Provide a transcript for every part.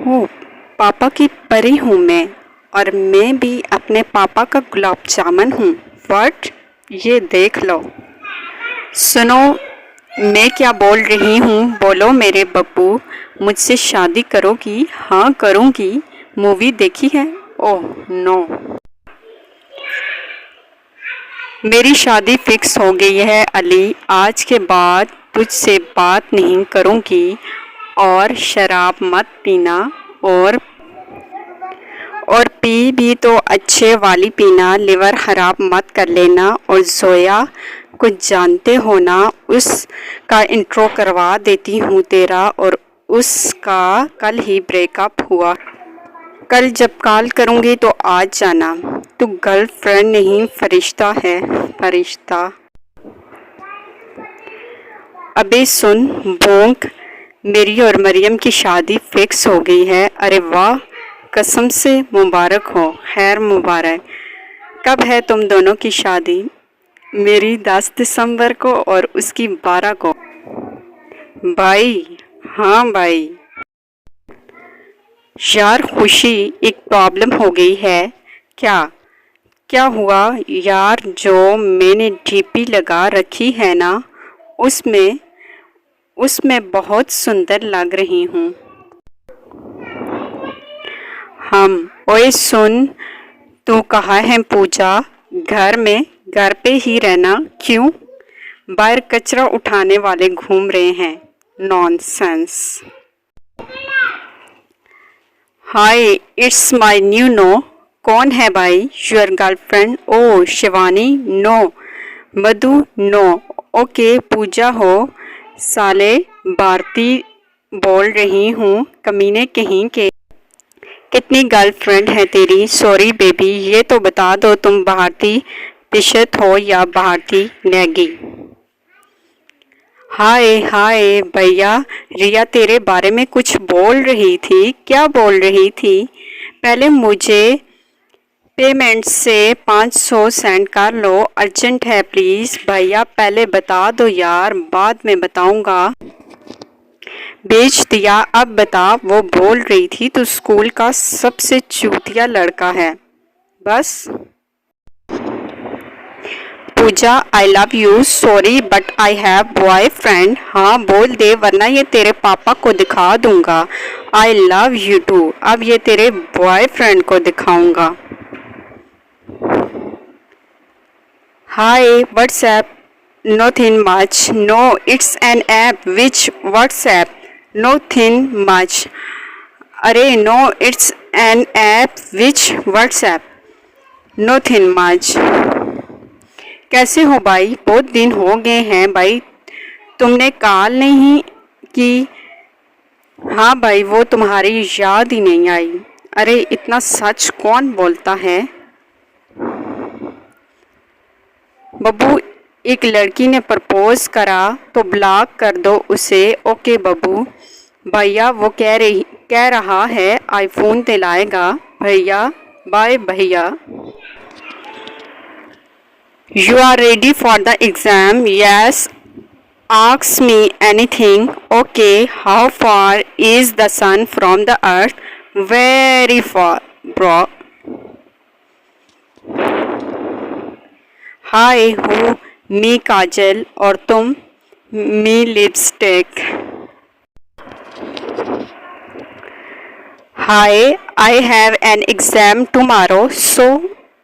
ओह, पापा की परी हूँ मैं, और मैं भी अपने पापा का गुलाब जामुन हूँ। व्हाट? ये देख लो। सुनो, मैं क्या बोल रही हूँ, बोलो मेरे बब्बू, मुझसे शादी करोगी? हाँ करूँगी। मूवी देखी है? ओह नो, मेरी शादी फिक्स हो गई है अली। आज के बाद तुझसे बात नहीं करूँगी, और शराब मत पीना, और पी भी तो अच्छे वाली पीना, लिवर खराब मत कर लेना। और जोया, कुछ जानते हो ना, उसका इंट्रो करवा देती हूँ तेरा और उसका कल ही ब्रेकअप हुआ। कल जब कॉल करूँगी तो आज जाना। तू गर्लफ्रेंड नहीं, फरिश्ता है, फरिश्ता। अबे सुन भोंक, मेरी और मरियम की शादी फिक्स हो गई है। अरे वाह, कसम से मुबारक हो। खैर मुबारक। कब है तुम दोनों की शादी? मेरी 10 दिसंबर को और उसकी 12 को। भाई? हाँ भाई। यार खुशी, एक प्रॉब्लम हो गई है। क्या? क्या हुआ यार? जो मैंने डीपी लगा रखी है ना, उसमें बहुत सुंदर लग रही हूँ। ओए सुन, तू कहाँ है पूजा? घर पे ही रहना। क्यों? बाहर कचरा उठाने वाले घूम रहे हैं। Nonsense. Hi, it's my new no. कौन है भाई? Your girlfriend? Oh Shivani? No. Madhu? No. Okay Pooja हो। साले भारती बोल रही हूँ, कमीने कहीं के। कितनी गर्लफ्रेंड है तेरी? सॉरी बेबी, ये तो बता दो तुम भारती पिशत हो या भारती नेगी? हाय हाय भैया, रिया तेरे बारे में कुछ बोल रही थी। क्या बोल रही थी? पहले मुझे पेमेंट से 500 सेंड कर लो, अर्जेंट है प्लीज़। भैया पहले बता दो यार, बाद में बताऊंगा। बेच दिया, अब बता। वो बोल रही थी तू स्कूल का सबसे चूतिया लड़का है। बस। Pooja, I love you. Sorry but I have boyfriend. हाँ बोल दे, वरना ये तेरे पापा को दिखा दूंगा। I love you too. अब ये तेरे बॉयफ्रेंड को दिखाऊंगा। Hi WhatsApp? Nothing much. No, it's an app. Which WhatsApp? Nothing much. अरे no, it's an app. Which WhatsApp? Nothing much. कैसे हो भाई? बहुत दिन हो गए हैं भाई, तुमने कॉल नहीं की। हाँ भाई, वो तुम्हारी याद ही नहीं आई। अरे इतना सच कौन बोलता है? बब्बू, एक लड़की ने प्रपोज करा तो ब्लॉक कर दो उसे। ओके बब्बू। भैया वो कह रहा है आईफोन दिलाएगा। भैया बाय भैया। You are ready for the exam? Yes. Ask me anything. Okay. How far is the sun from the earth? Very far, bro. Hi, who? Me काजल, और तुम? Me lipstick. Hi, I have an exam tomorrow. So,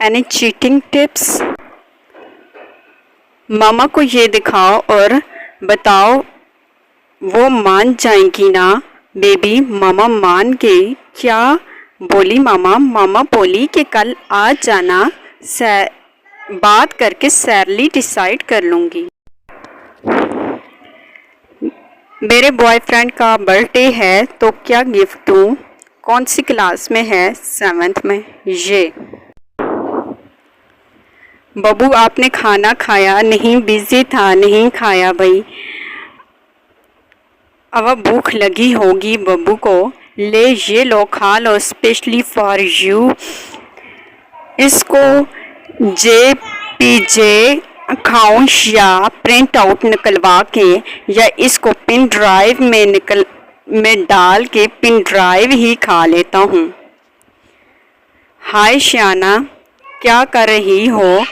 any cheating tips? मामा को ये दिखाओ और बताओ, वो मान जाएंगी ना? बेबी मामा मान गई। क्या बोली मामा? मामा बोली कि कल आ जाना, बात करके सैलरी डिसाइड कर लूँगी। मेरे बॉयफ्रेंड का बर्थडे है तो क्या गिफ्ट दूँ? कौन सी क्लास में है? 7th में। ये बब्बू आपने खाना खाया? नहीं, बिजी था, नहीं खाया भाई। अब भूख लगी होगी बब्बू को। ले ये लो, खा लो, स्पेशली फॉर यू। इसको JPJ अकाउंट या प्रिंट आउट निकलवा के, या इसको पिन ड्राइव में में डाल के पिन ड्राइव ही खा लेता हूँ। हाय श्याना, क्या कर रही हो?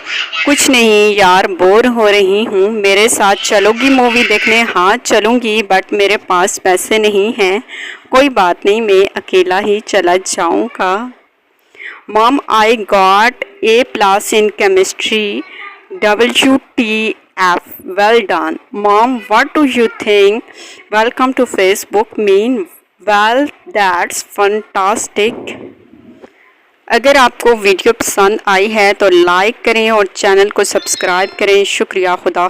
कुछ नहीं यार, बोर हो रही हूँ। मेरे साथ चलोगी मूवी देखने? हाँ चलूँगी, बट मेरे पास पैसे नहीं हैं। कोई बात नहीं, मैं अकेला ही चला जाऊँगा। Mom, I got A+ in chemistry. WTF, well done. Mom, what do you think? Welcome to Facebook. Mean, well, that's fantastic. अगर आपको वीडियो पसंद आई है तो लाइक करें और चैनल को सब्सक्राइब करें। शुक्रिया। खुदा